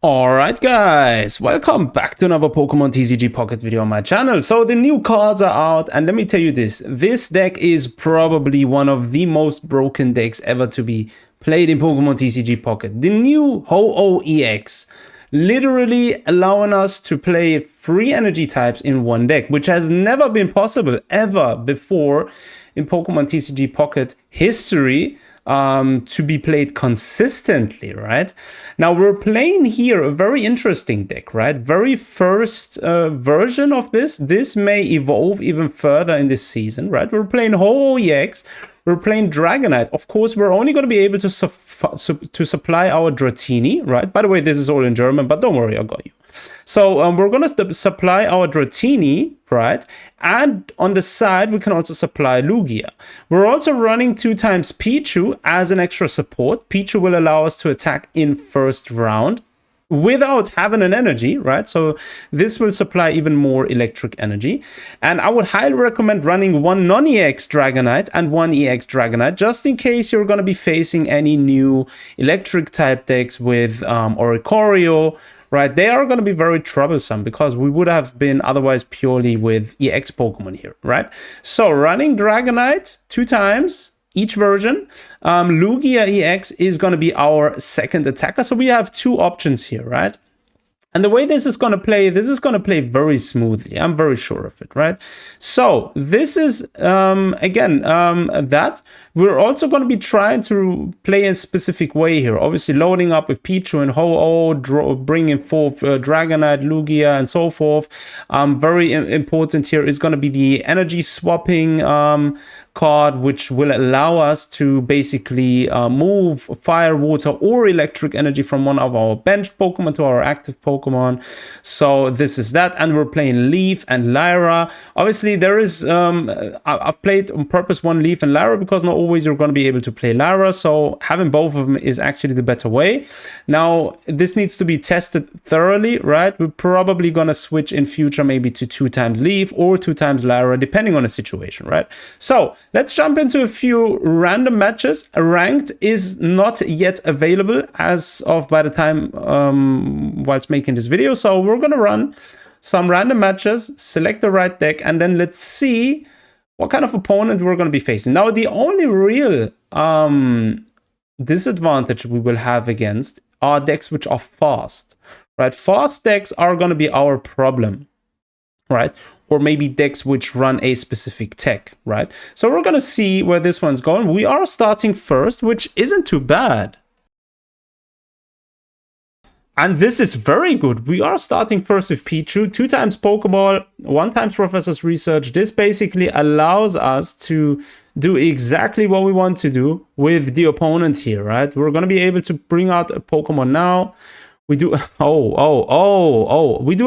Alright guys, welcome back to another Pokemon TCG Pocket video on my channel. So the new cards are out, and let me tell you this deck is probably one of the most broken decks ever to be played in Pokemon TCG Pocket. The new Ho-Oh EX, literally allowing us to play 3 energy types in one deck, which has never been possible ever before in Pokemon TCG Pocket history. To be played consistently, right? Now we're playing here a very interesting deck, right? Very first version of this. This may evolve even further in this season, right? We're playing Ho-Oh EX. We're playing Dragonite. Of course, we're only going to be able to supply our Dratini, right? By the way, this is all in German, but don't worry, I got you. So we're going to supply our Dratini, right? And on the side, we can also supply Lugia. We're also running 2 times Pichu as an extra support. Pichu will allow us to attack in first round without having an energy, right? So this will supply even more electric energy. And I would highly recommend running 1 non-EX Dragonite and 1 EX Dragonite, just in case you're going to be facing any new electric type decks with Oricorio, right? They are going to be very troublesome because we would have been otherwise purely with EX Pokemon here, right? So running Dragonite 2 times each version. Lugia EX is going to be our second attacker. So we have 2 options here, right? And the way this is going to play very smoothly. I'm very sure of it, right? So this is, that. We're also going to be trying to play in a specific way here. Obviously, loading up with Pichu and Ho-Oh, bringing forth Dragonite, Lugia, and so forth. Very important here is going to be the energy swapping card, which will allow us to basically move fire, water, or electric energy from one of our benched Pokemon to our active Pokemon. So this is that, and we're playing Leaf and Lyra. Obviously, there is I've played on purpose 1 Leaf and Lyra because not always you're going to be able to play Lyra. So having both of them is actually the better way. Now this needs to be tested thoroughly, right? We're probably going to switch in future maybe to 2 times Leaf or 2 times Lyra, depending on the situation, right? So let's jump into a few random matches. Ranked is not yet available as of by the time whilst making this video. So we're going to run some random matches, select the right deck, and then let's see what kind of opponent we're going to be facing. Now, the only real disadvantage we will have against are decks which are fast, right? Fast decks are going to be our problem, right? Or maybe decks which run a specific tech, right? So we're going to see where this one's going. We are starting first, which isn't too bad. And this is very good. We are starting first with Pichu, 2 times Pokeball, 1 times Professor's Research. This basically allows us to do exactly what we want to do with the opponent here, right? We're going to be able to bring out a Pokemon now. We do, we do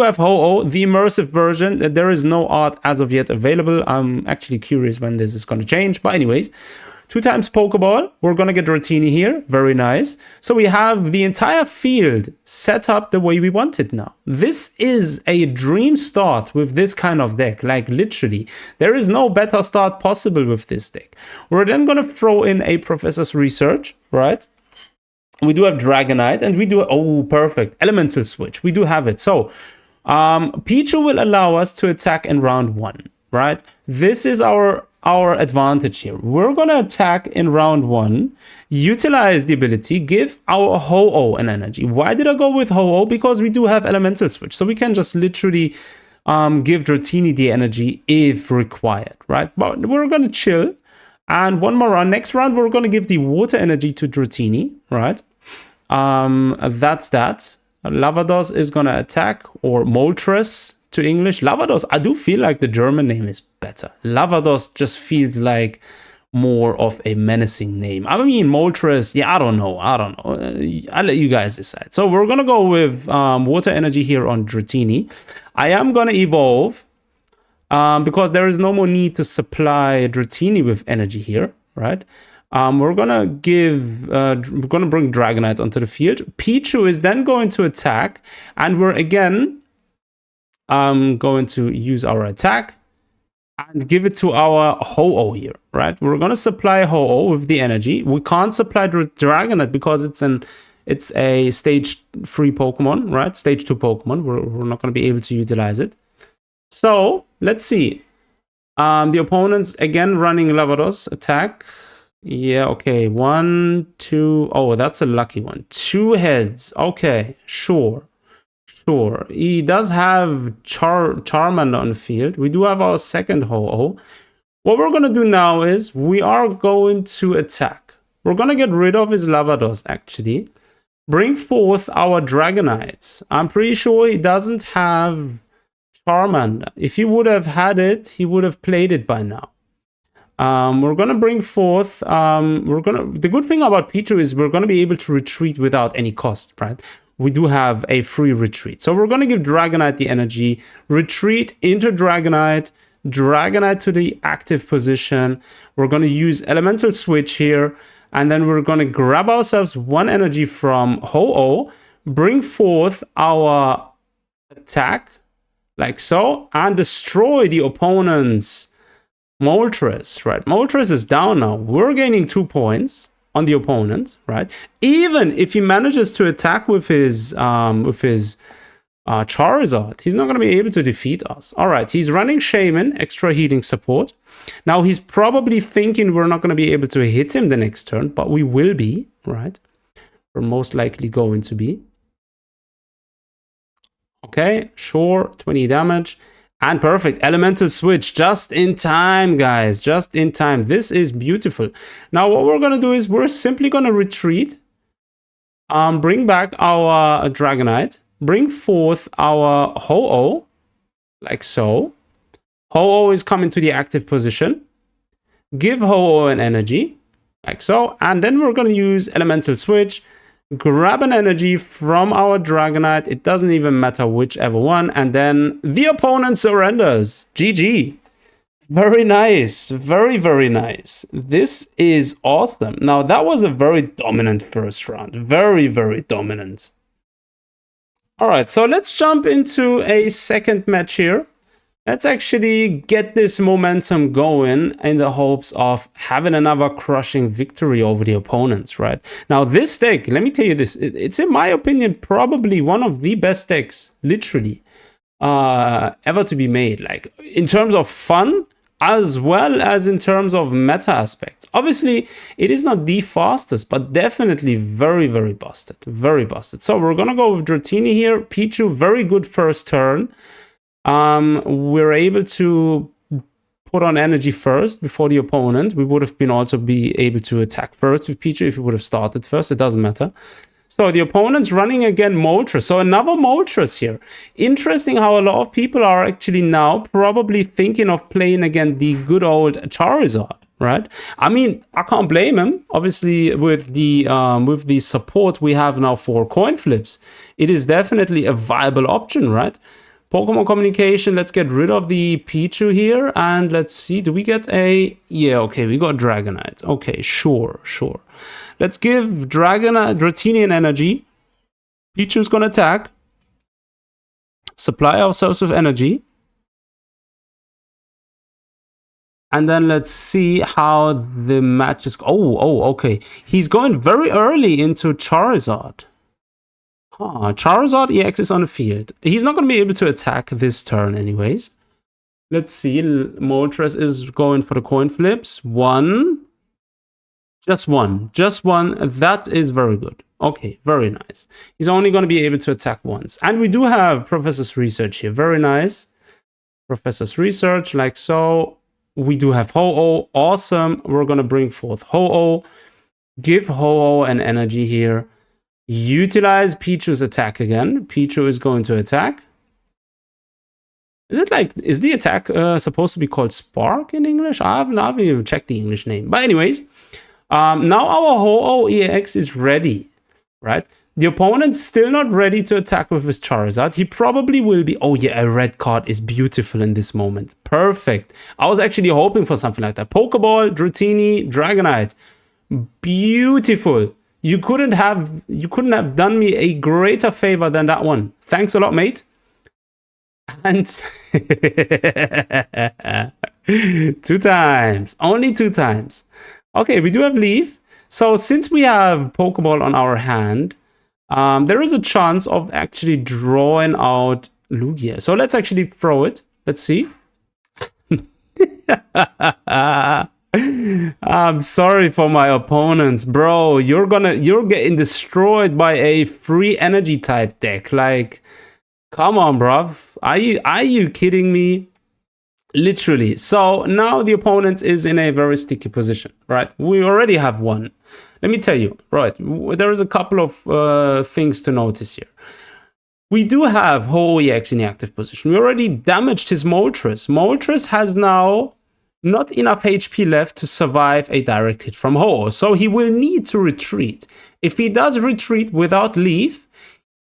have Ho-Oh, the immersive version. There is no art as of yet available. I'm actually curious when this is going to change. But anyways, 2 times Pokeball. We're going to get Dratini here. Very nice. So we have the entire field set up the way we want it now. This is a dream start with this kind of deck. Like literally, there is no better start possible with this deck. We're then going to throw in a Professor's Research, right? We do have Dragonite, and we do, oh, perfect. Elemental Switch. We do have it. So Pichu will allow us to attack in round 1, right? This is our advantage here. We're going to attack in round 1, utilize the ability, give our Ho-Oh an energy. Why did I go with Ho-Oh? Because we do have Elemental Switch. So we can just literally give Dratini the energy if required, right? But we're going to chill. And 1 more round. Next round, we're going to give the water energy to Dratini, right? That's that. Lavados is going to attack, or Moltres to English. Lavados, I do feel like the German name is better. Lavados just feels like more of a menacing name. I mean, Moltres, yeah, I don't know. I'll let you guys decide. So we're going to go with water energy here on Dratini. I am going to evolve because there is no more need to supply Dratini with energy here, right? We're gonna bring Dragonite onto the field. Pichu is then going to attack, and we're again going to use our attack and give it to our Ho-Oh here, right? We're gonna supply Ho-Oh with the energy. We can't supply Dragonite because it's an It's a stage 3 Pokemon, right? Stage 2 Pokemon. We're not going to be able to utilize it. So let's see. The opponent's again running Lavados attack. Yeah, okay. 1, 2. Oh, that's a lucky one. 2 heads. Okay, sure. Sure. He does have Charmander on the field. We do have our second Ho-Oh. What we're going to do now is we are going to attack. We're going to get rid of his Lavados, actually. Bring forth our Dragonite. I'm pretty sure he doesn't have Charmander. If he would have had it, he would have played it by now. We're going to bring forth, the good thing about Pichu is we're going to be able to retreat without any cost, right? We do have a free retreat. So we're going to give Dragonite the energy, retreat into Dragonite, Dragonite to the active position. We're going to use Elemental Switch here, and then we're going to grab ourselves 1 energy from Ho-Oh, bring forth our attack, like so, and destroy the opponent's Moltres, right? Moltres is down now. We're gaining 2 points on the opponent, right? Even if he manages to attack with his Charizard, he's not going to be able to defeat us. All right, he's running Shaman, extra healing support. Now he's probably thinking we're not going to be able to hit him the next turn, but we will be, right? We're most likely going to be. Okay, sure, 20 damage. And perfect, Elemental Switch, just in time, guys, just in time. This is beautiful. Now, what we're going to do is we're simply going to retreat, bring back our Dragonite, bring forth our Ho-Oh, like so. Ho-Oh is coming to the active position. Give Ho-Oh an energy, like so. And then we're going to use Elemental Switch, grab an energy from our Dragonite. It doesn't even matter whichever one. And then the opponent surrenders. GG. Very nice. Very, very nice. This is awesome. Now, that was a very dominant first round. Very, very dominant. All right, so let's jump into a second match here. Let's actually get this momentum going in the hopes of having another crushing victory over the opponents, right? Now, this deck, let me tell you this, it's in my opinion, probably one of the best decks, literally, ever to be made. Like, in terms of fun, as well as in terms of meta aspects. Obviously, it is not the fastest, but definitely very, very busted. Very busted. So we're going to go with Dratini here. Pichu, very good first turn. We're able to put on energy first before the opponent. We would have been also be able to attack first with Pichu if we would have started first. It doesn't matter. So the opponent's running again Moltres. So another Moltres here. Interesting how a lot of people are actually now probably thinking of playing again the good old Charizard, right? I mean, I can't blame him. Obviously, with the support we have now for coin flips, it is definitely a viable option, right? Pokemon communication, let's get rid of the Pichu here, and let's see, do we get a... Yeah, okay, we got Dragonite. Okay, sure. Let's give Dratini an energy. Pichu's gonna attack. Supply ourselves with energy. And then let's see how the match is... Oh, okay. He's going very early into Charizard. Charizard EX is on the field. He's not going to be able to attack this turn anyways. Let's see. Moltres is going for the coin flips. Just one. That is very good. Okay, very nice. He's only going to be able to attack once. And we do have Professor's Research here. Very nice. Professor's Research, like so. We do have Ho-Oh. Awesome. We're going to bring forth Ho-Oh. Give Ho-Oh an energy here. Utilize Pichu's attack again. Pichu is going to attack. Is the attack supposed to be called Spark in English? I haven't even checked the English name. But anyways, now our Ho-Oh EX is ready, right? The opponent's still not ready to attack with his Charizard. He probably will be. Oh yeah, a red card is beautiful in this moment. Perfect. I was actually hoping for something like that. Pokeball, Dratini, Dragonite. Beautiful. You couldn't have done me a greater favor than that one. Thanks a lot, mate. And 2 times. Only 2 times. Okay, we do have Leaf. So since we have Pokeball on our hand, there is a chance of actually drawing out Lugia. So let's actually throw it. Let's see. I'm sorry for my opponents, bro. You're getting destroyed by a free energy type deck. Like, come on, bro. Are you kidding me? Literally. So now the opponent is in a very sticky position, right? We already have one. Let me tell you, right? There is a couple of things to notice here. We do have Ho-EX in the active position. We already damaged his Moltres. Moltres has now not enough HP left to survive a direct hit from Ho, so he will need to retreat. If he does retreat without leave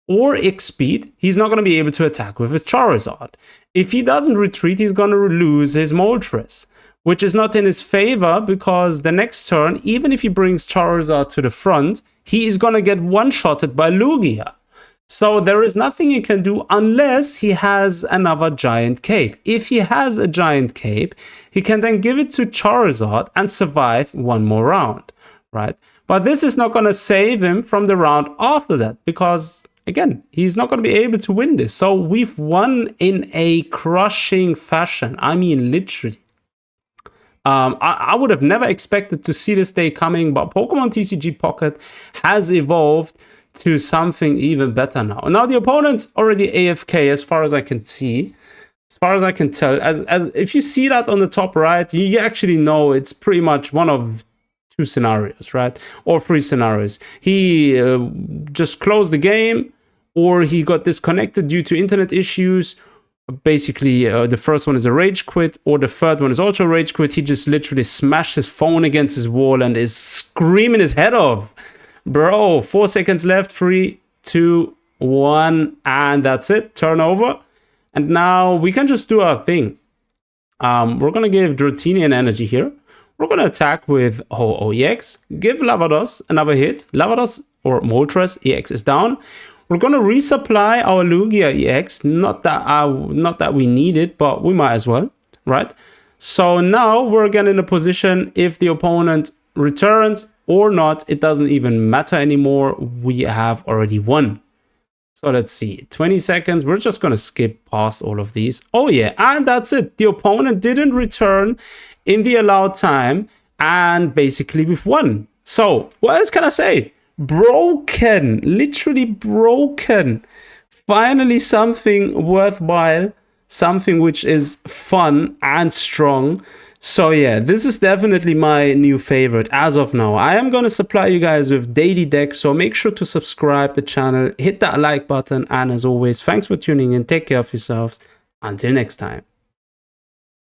or X-Speed, he's not going to be able to attack with his Charizard. If he doesn't retreat, he's going to lose his Moltres, which is not in his favor because the next turn, even if he brings Charizard to the front, he is going to get one-shotted by Lugia. So there is nothing he can do unless he has another giant cape. If he has a giant cape, he can then give it to Charizard and survive one more round, right? But this is not going to save him from the round after that because, again, he's not going to be able to win this. So we've won in a crushing fashion. I mean, literally. I would have never expected to see this day coming, but Pokemon TCG Pocket has evolved to something even better now. Now the opponent's already AFK as far as I can see. As far as I can tell. As if you see that on the top right, you actually know it's pretty much one of two scenarios, right? Or three scenarios. He just closed the game, or he got disconnected due to internet issues. Basically, the first one is a rage quit, or the third one is also a rage quit. He just literally smashed his phone against his wall and is screaming his head off. Bro, 4 seconds left. 3, 2, 1, and that's it. Turn over. And now we can just do our thing. We're going to give Dratini energy here. We're going to attack with Ho-EX. Give Lavados another hit. Lavados or Moltres EX is down. We're going to resupply our Lugia EX. Not that we need it, but we might as well, right? So now we're again in a position if the opponent returns or not, it doesn't even matter anymore. We have already won. So let's see, 20 seconds. We're just going to skip past all of these. Oh yeah, and that's it. The opponent didn't return in the allowed time, and basically we've won. So what else can I say? Broken, literally broken. Finally something worthwhile, something which is fun and strong. So yeah, this is definitely my new favorite as of now. I am going to supply you guys with daily decks, so make sure to subscribe the channel, hit that like button, and as always, thanks for tuning in. Take care of yourselves. Until next time.